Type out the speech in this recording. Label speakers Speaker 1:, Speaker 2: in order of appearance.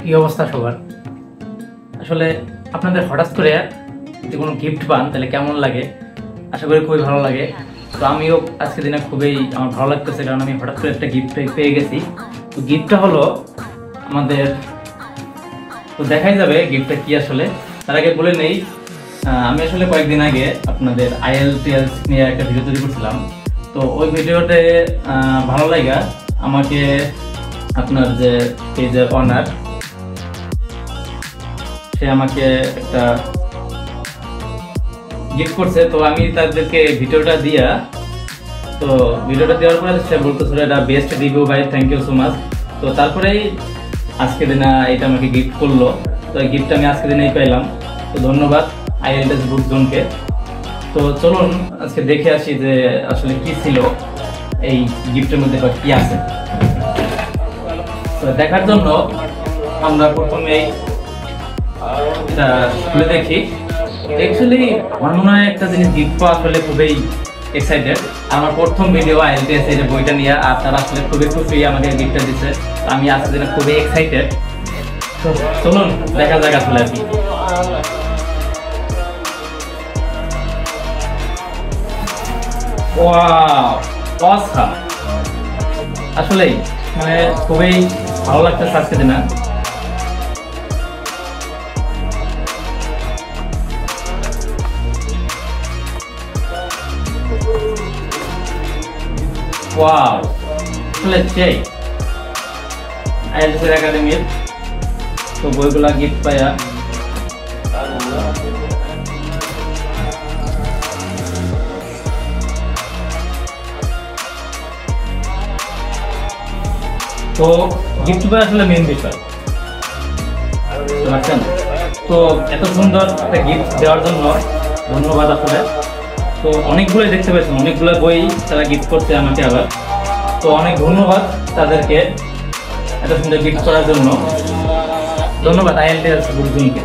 Speaker 1: কি অবস্থা সবার? আসলে আপনাদের হঠাৎ করে যদি কোনো গিফট পান তাহলে কেমন লাগে? আশা করি খুবই ভালো লাগে। তো আমিও আজকে দিনে খুবই আমার ভালো লাগতেছে, কারণ আমি হঠাৎ করে একটা গিফট পেয়ে গেছি। তো গিফটটা হলো আমাদের, তো দেখাই যাবে গিফটটা কি আসলে। তার আগে বলে নেই, আমি আসলে কয়েকদিন আগে আপনাদের IELTS নিয়ে একটা ভিডিও তৈরি করছিলাম। তো ওই ভিডিওতে ভালো লাগা আমাকে আপনার যে পেজের অনার, সে আমাকে একটা গিফট করছে। তো আমি তাদেরকে ভিডিওটা দেওয়ার পরে সে বলতেছিল এটা বেস্ট রিভিউ ভাই, থ্যাংক ইউ সো মাচ। তো তারপরেই আজকে দিনে এটা আমাকে গিফট করলো। তো এই গিফটটা আমি আজকে দিনেই পেলাম। তো ধন্যবাদ IELTS বুক জোনকে। তো চলুন আজকে দেখে আসি যে আসলে কি ছিল এই গিফটের মধ্যে বা কি আছে। তো দেখার জন্য আমরা প্রথমেই এটা খুলে দেখি। অ্যাকচুয়ালি আমার মনে হয় একটা জিনিস গিফট পাওয়া আসলে খুবই এক্সাইটেড। আমার প্রথম ভিডিও IELTS এর বইটা নিয়ে, আর তারা আসলে খুবই খুশি আমাকে গিফটটা দিচ্ছে। আমি আজকে দিনে খুবই এক্সাইটেড। তো চলুন দেখা যাক আসলে আর কি। Wow, awesome! আসলেই মানে খুবই ভালো লাগতেছে আজকে দিনে। ওয়াও, আসলে সেই IELTS একাডেমির তো বইগুলা গিফট পাইয়া তো গিফট পাওয়া আসলে মেন বিষয়, বুঝতে পারছেন? তো এত সুন্দর একটা গিফট দেওয়ার জন্য ধন্যবাদ আসলে। তো অনেকগুলোই দেখতে পাচ্ছেন, অনেকগুলো বই তারা গিফট করছে আমাকে আবার। তো অনেক ধন্যবাদ তাদেরকে এত সুন্দর গিফট করার জন্য। ধন্যবাদ IELTS বুক জোনকে।